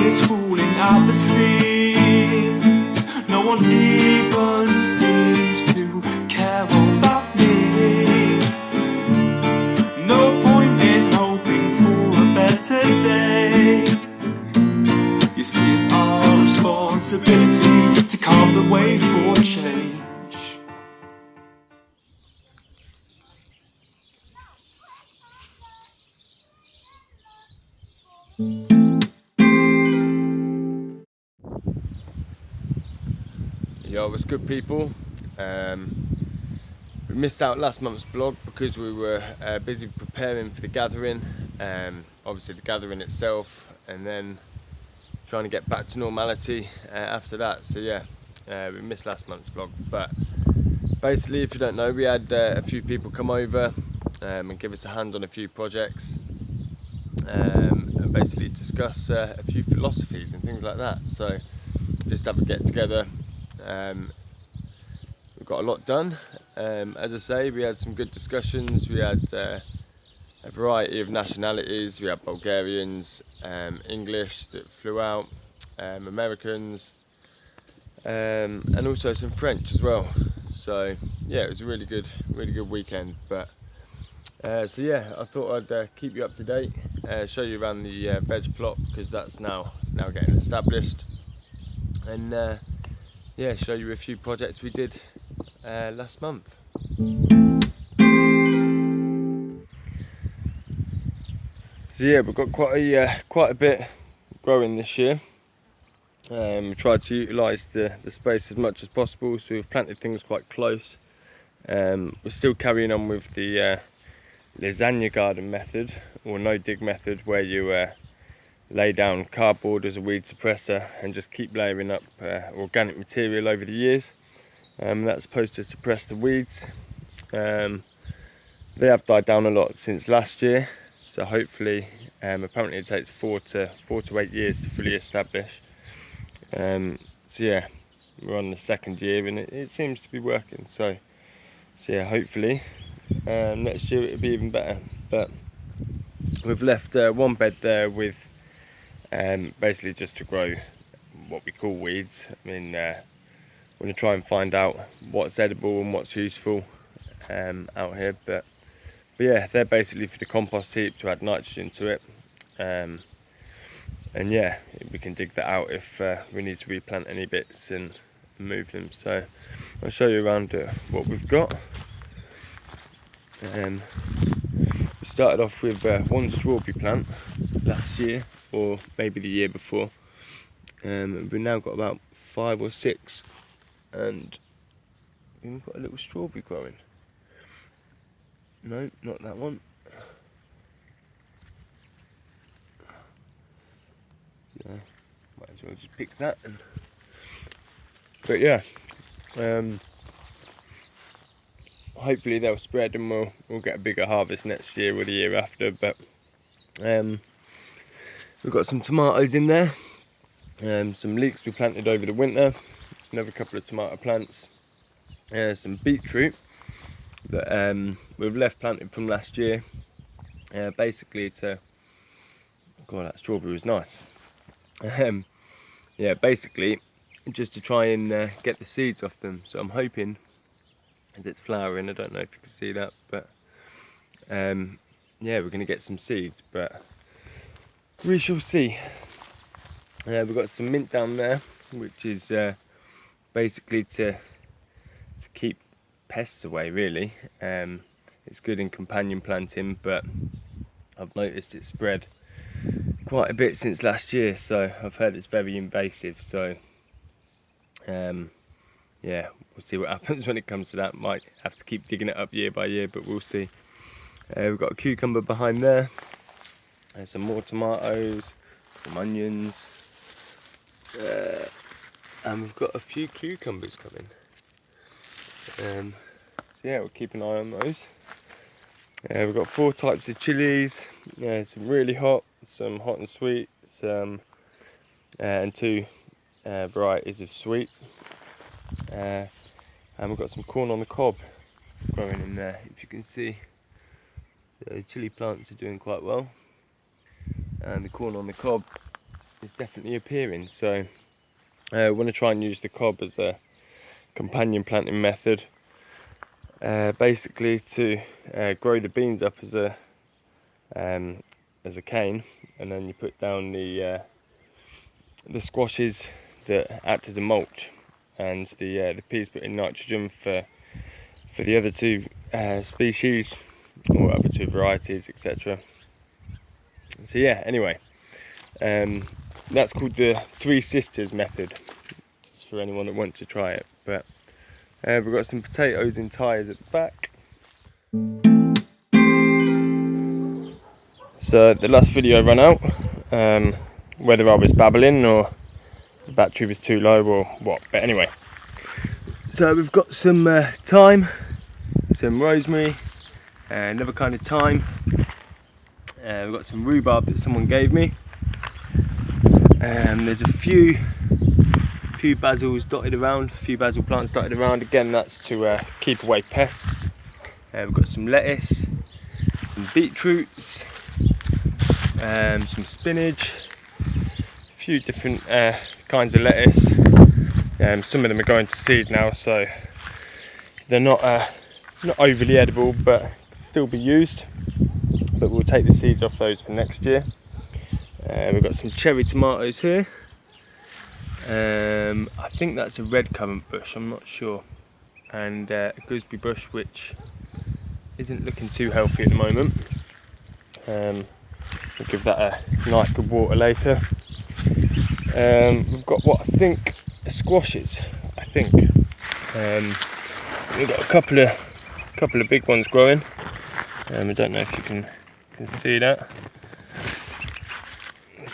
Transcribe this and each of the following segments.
is falling at the seams. No one even seems to care what that means. No point in hoping for a better day. You see, it's our responsibility to carve the way for change. Yo, what's good, people? We missed out last month's vlog because we were busy preparing for the gathering, obviously the gathering itself, and then trying to get back to normality after that. So yeah, we missed last month's vlog. But basically, if you don't know, we had a few people come over and give us a hand on a few projects, and basically discuss a few philosophies and things like that. So just have a get together. We've got a lot done. As I say, we had some good discussions. We had a variety of nationalities. We had Bulgarians, English that flew out, Americans, and also some French as well. So yeah, it was a really good weekend. But so yeah, I thought I'd keep you up to date, show you around the veg plot, because that's now getting established, and yeah, show you a few projects we did last month. So yeah, we've got quite a bit growing this year. We tried to utilise the space as much as possible, so we've planted things quite close. We're still carrying on with the lasagna garden method, or no dig method, where you lay down cardboard as a weed suppressor and just keep layering up organic material over the years. That's supposed to suppress the weeds. They have died down a lot since last year, so hopefully, apparently it takes 4 to 8 years to fully establish. So yeah, we're on the 2nd year and it seems to be working. So yeah, hopefully next year it'll be even better. But we've left one bed there with basically just to grow what we call weeds. I mean, we're going to try and find out what's edible and what's useful out here. But yeah, they're basically for the compost heap to add nitrogen to it. And yeah, we can dig that out if we need to replant any bits and move them. So I'll show you around what we've got. We started off with one strawberry plant last year, or maybe the year before. We've now got about 5 or 6, and we've got a little strawberry growing. No, not that one. So, might as well just pick that. But yeah, hopefully they'll spread and we'll get a bigger harvest next year or the year after. But we've got some tomatoes in there, some leeks we planted over the winter, another couple of tomato plants, some beetroot that we've left planted from last year, basically to, God, that strawberry was nice. Yeah, basically just to try and get the seeds off them. So I'm hoping, as it's flowering, I don't know if you can see that, but yeah, we're going to get some seeds, but we shall see. We've got some mint down there, which is basically to keep pests away, really. It's good in companion planting, but I've noticed it spread quite a bit since last year, so I've heard it's very invasive. So yeah, we'll see what happens when it comes to that. Might have to keep digging it up year by year, but we'll see. We've got a cucumber behind there, and some more tomatoes, some onions, and we've got a few cucumbers coming. So yeah, we'll keep an eye on those. We've got 4 types of chilies, some really hot, some hot and sweet, some and 2 varieties of sweet. And we've got some corn on the cob growing in there, if you can see. So chili plants are doing quite well, and the corn on the cob is definitely appearing. So I want to try and use the cob as a companion planting method, basically to grow the beans up as a cane, and then you put down the squashes that act as a mulch, and the peas put in nitrogen for the other two species, or other two varieties, etc. So yeah, anyway, that's called the Three Sisters method, just for anyone that wants to try it. But we've got some potatoes in tyres at the back. So the last video ran out, whether I was babbling or the battery was too low or what, but anyway. So we've got some thyme, some rosemary, another kind of thyme. We've got some rhubarb that someone gave me. There's a few basils dotted around, a few basil plants dotted around. Again, that's to keep away pests. We've got some lettuce, some beetroots, some spinach, a few different kinds of lettuce. Some of them are going to seed now, so they're not overly edible, but can still be used. But we'll take the seeds off those for next year. We've got some cherry tomatoes here. I think that's a red currant bush, I'm not sure. And a gooseberry bush, which isn't looking too healthy at the moment. We'll give that a nice good water later. We've got what I think are squashes, I think. We've got a couple of big ones growing. I don't know if you can see that.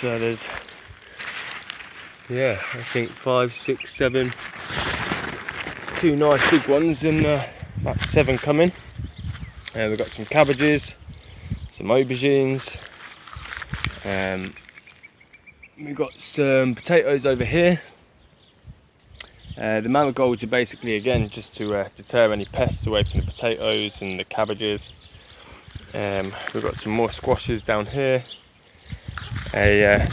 So there's, yeah, I think 5, 6, 7, 2 nice big ones, and about 7 coming. We've got some cabbages, some aubergines. We've got some potatoes over here. The marigolds are basically, again, just to deter any pests away from the potatoes and the cabbages. We've got some more squashes down here. A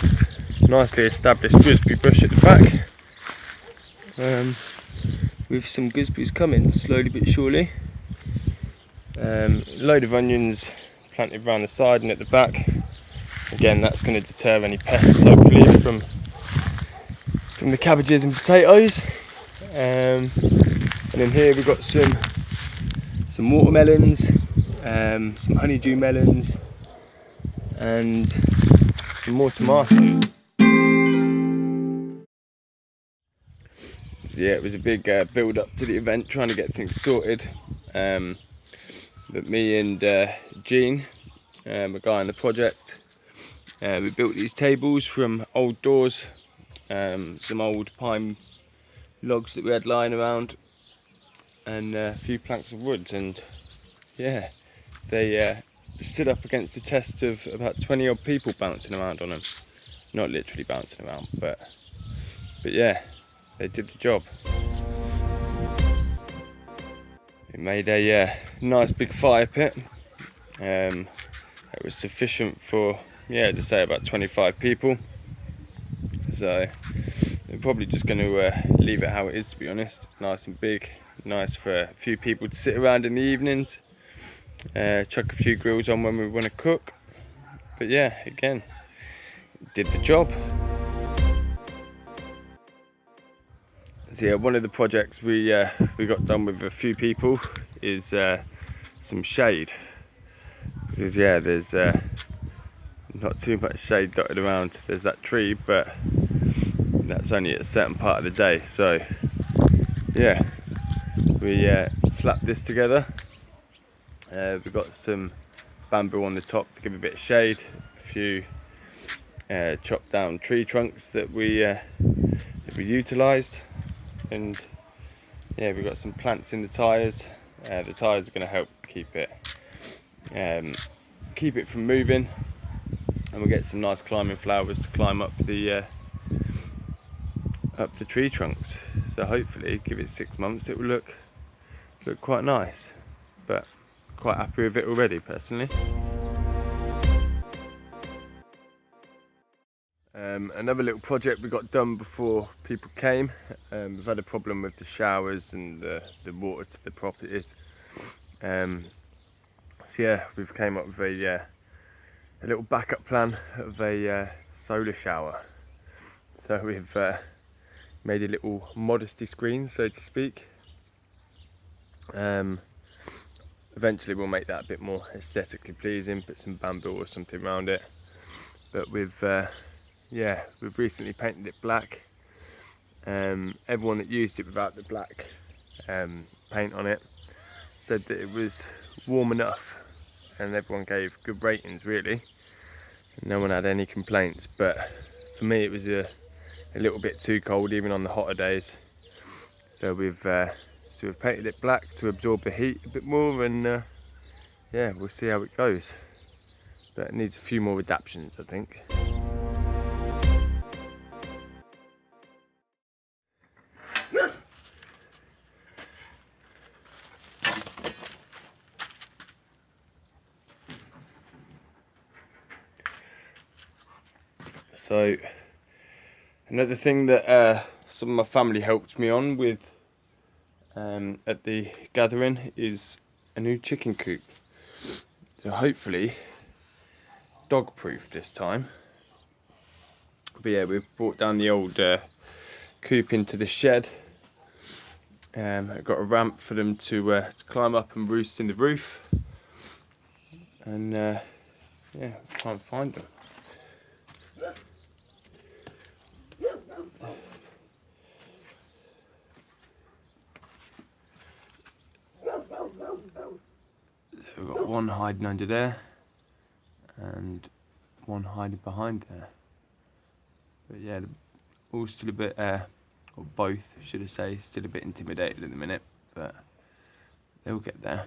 nicely established gooseberry bush at the back, with some gooseberries coming slowly but surely. Load of onions planted around the side and at the back. Again, that's going to deter any pests, hopefully, from the cabbages and potatoes. And then here we've got some watermelons, some honeydew melons, and some more tomatoes. So yeah, it was a big build up to the event, trying to get things sorted. But me and Gene, a guy on the project, we built these tables from old doors, some old pine logs that we had lying around, and a few planks of wood, and yeah, they stood up against the test of about 20 odd people bouncing around on them. Not literally bouncing around, but yeah, they did the job. We made a nice big fire pit. It was sufficient for, yeah, to say about 25 people. So we're probably just going to leave it how it is, to be honest. Nice and big, nice for a few people to sit around in the evenings. Chuck a few grills on when we want to cook. But yeah, again, did the job. So yeah, one of the projects we got done with a few people is some shade. Because yeah, there's not too much shade dotted around. There's that tree, but that's only at a certain part of the day. So yeah, we slapped this together. We've got some bamboo on the top to give a bit of shade, a few chopped down tree trunks that we utilised, and yeah, we've got some plants in the tyres. The tyres are going to help keep it from moving, and we'll get some nice climbing flowers to climb up the tree trunks. So hopefully, give it 6 months, it will look quite nice. But quite happy with it already, personally. Another little project we got done before people came. We've had a problem with the showers and the water to the properties. So yeah, we've came up with a little backup plan of a solar shower. So we've made a little modesty screen, so to speak. Eventually we'll make that a bit more aesthetically pleasing, put some bamboo or something around it. But we've recently painted it black. Everyone that used it without the black paint on it said that it was warm enough, and everyone gave good ratings really. No one had any complaints, but for me it was a little bit too cold even on the hotter days. So we've painted it black to absorb the heat a bit more, and yeah, we'll see how it goes. But it needs a few more adaptations, I think. So another thing that some of my family helped me on with at the gathering is a new chicken coop. So hopefully dog proof this time. But yeah, we've brought down the old coop into the shed. I've got a ramp for them to climb up and roost in the roof, and yeah, try and find them. So we've got one hiding under there and one hiding behind there. But yeah, all still a bit, or both should I say, still a bit intimidated at the minute, but they'll get there.